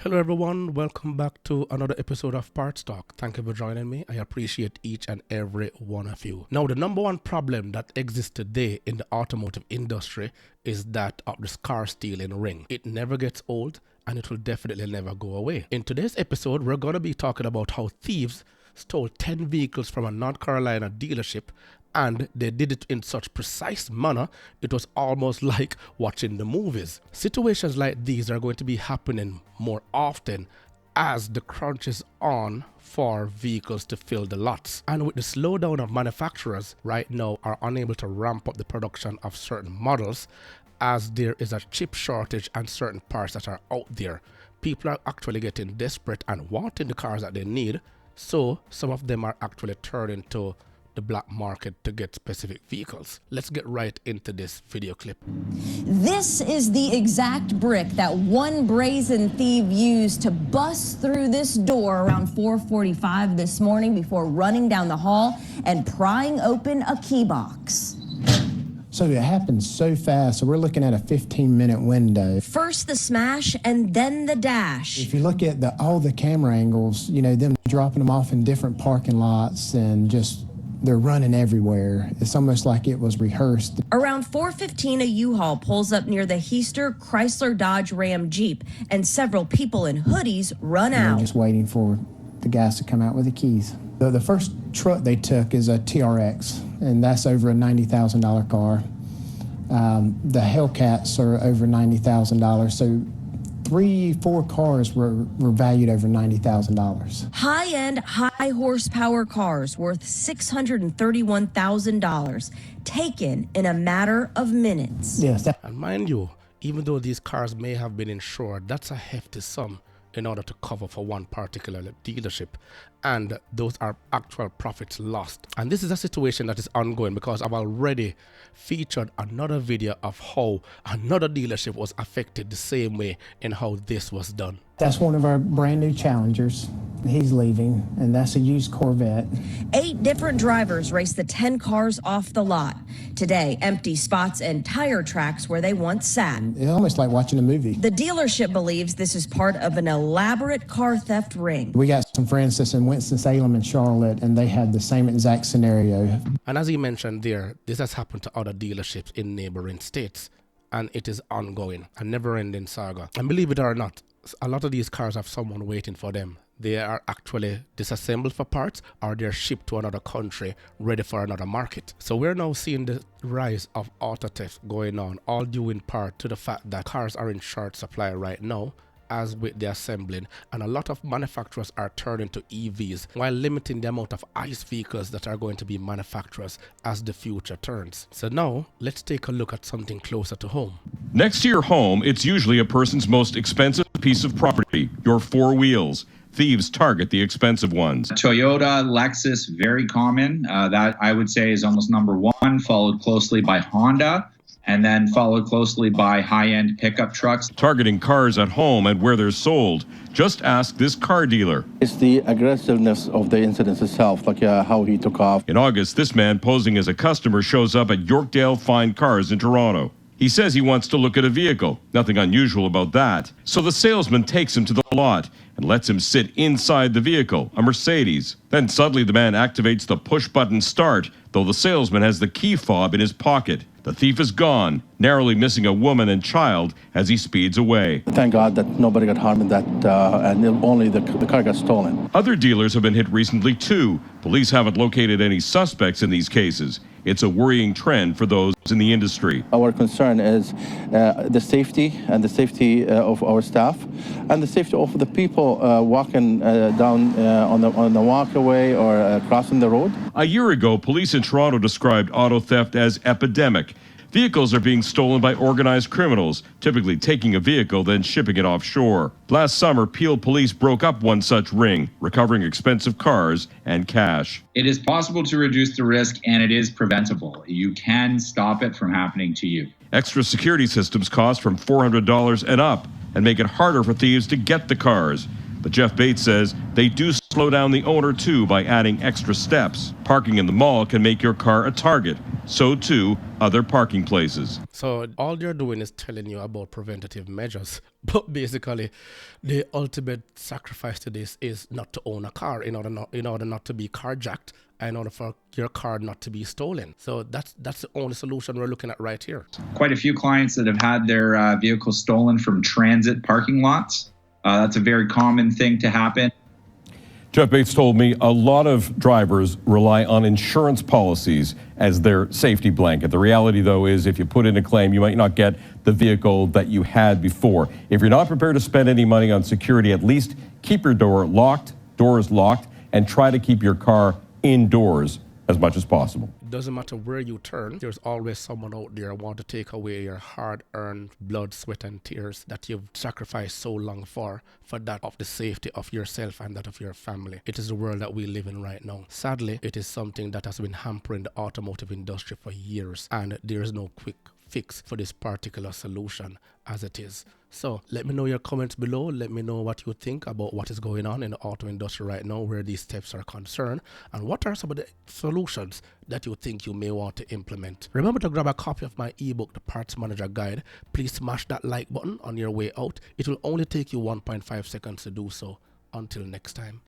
Hello everyone, welcome back to another episode of Parts Talk. Thank you for joining me. I appreciate each and every one of you. Now, the number one problem that exists today in the automotive industry is that of the car stealing ring. It never gets old and it will definitely never go away. In today's episode, we're going to be talking about how thieves stole 10 vehicles from a North Carolina dealership, and they did it in such precise manner it was almost like watching the movies. Situations like these are going to be happening more often as the crunch is on for vehicles to fill the lots, and with the slowdown of manufacturers right now are unable to ramp up the production of certain models as there is a chip shortage and certain parts that are out there. People are actually getting desperate and wanting the cars that they need, so some of them are actually turning to the black market to get specific vehicles. Let's get right into this video clip. This is the exact brick that one brazen thief used to bust through this door around 4:45 this morning before running down the hall and prying open a key box. So it happened so fast, so we're looking at a 15-minute window. First the smash and then the dash. If you look at all the camera angles, you know, them dropping them off in different parking lots and just they're running everywhere. It's almost like it was rehearsed. Around 4:15, a U-Haul pulls up near the Heister Chrysler Dodge Ram Jeep, and several people in hoodies run out. Just waiting for the guys to come out with the keys. The first truck they took is a TRX, and that's over a $90,000 car. The Hellcats are over $90,000, so 3-4 cars were valued over $90,000. High-end, high-horsepower cars worth $631,000 taken in a matter of minutes. Yes. And mind you, even though these cars may have been insured, that's a hefty sum in order to cover for one particular dealership, and those are actual profits lost. And this is a situation that is ongoing because I've already featured another video of how another dealership was affected the same way in how this was done. That's one of our brand new Challengers. He's leaving, and that's a used Corvette. 8 different drivers raced the 10 cars off the lot. Today, empty spots and tire tracks where they once sat. It's almost like watching a movie. The dealership believes this is part of an elaborate car theft ring. We got some friends that's in Winston-Salem and Charlotte, and they had the same exact scenario. And as he mentioned there, this has happened to other dealerships in neighboring states, and it is ongoing, a never-ending saga. And believe it or not, a lot of these cars have someone waiting for them. They are actually disassembled for parts, or they're shipped to another country ready for another market. So we're now seeing the rise of auto theft going on, all due in part to the fact that cars are in short supply right now, as with the assembling, and a lot of manufacturers are turning to EVs while limiting the amount of ICE vehicles that are going to be manufacturers as the future turns. So now let's take a look at something closer to home. Next to your home, it's usually a person's most expensive piece of property, your 4 wheels. Thieves target the expensive ones. Toyota, Lexus, very common. That I would say is almost number 1, followed closely by Honda, and then followed closely by high-end pickup trucks. Targeting cars at home and where they're sold. Just ask this car dealer. It's the aggressiveness of the incident itself, like how he took off. In August, this man posing as a customer shows up at Yorkdale Fine Cars in Toronto. He says he wants to look at a vehicle. Nothing unusual about that. So the salesman takes him to the lot and lets him sit inside the vehicle, a Mercedes. Then suddenly the man activates the push-button start, though the salesman has the key fob in his pocket. The thief is gone, narrowly missing a woman and child as he speeds away. Thank God that nobody got harmed in that, and only the car got stolen. Other dealers have been hit recently too. Police haven't located any suspects in these cases. It's a worrying trend for those in the industry. Our concern is the safety and the safety of our staff and the safety of the people walking down on the walkway or crossing the road. A year ago, police in Toronto described auto theft as epidemic. Vehicles are being stolen by organized criminals, typically taking a vehicle then shipping it offshore. Last summer, Peel police broke up one such ring, recovering expensive cars and cash. It is possible to reduce the risk, and it is preventable. You can stop it from happening to you. Extra security systems cost from $400 and up and make it harder for thieves to get the cars. But Jeff Bates says they do slow down the owner too by adding extra steps. Parking in the mall can make your car a target. So too, other parking places. So all they're doing is telling you about preventative measures. But basically, the ultimate sacrifice to this is not to own a car in order not to be carjacked, in order for your car not to be stolen. So that's the only solution we're looking at right here. Quite a few clients that have had their vehicles stolen from transit parking lots. That's a very common thing to happen. Jeff Bates told me a lot of drivers rely on insurance policies as their safety blanket. The reality, though, is if you put in a claim, you might not get the vehicle that you had before. If you're not prepared to spend any money on security, at least keep your doors locked, and try to keep your car indoors as much as possible. It doesn't matter where you turn, there's always someone out there want to take away your hard-earned blood, sweat, and tears that you've sacrificed so long for that of the safety of yourself and that of your family. It is the world that we live in right now. Sadly, it is something that has been hampering the automotive industry for years, and there is no quick fix for this particular solution as it is. So let me know your comments below. Let me know what you think about what is going on in the auto industry right now, where these steps are concerned, and what are some of the solutions that you think you may want to implement. Remember to grab a copy of my ebook, The Parts Manager Guide. Please smash that like button on your way out. It will only take you 1.5 seconds to do so. Until next time.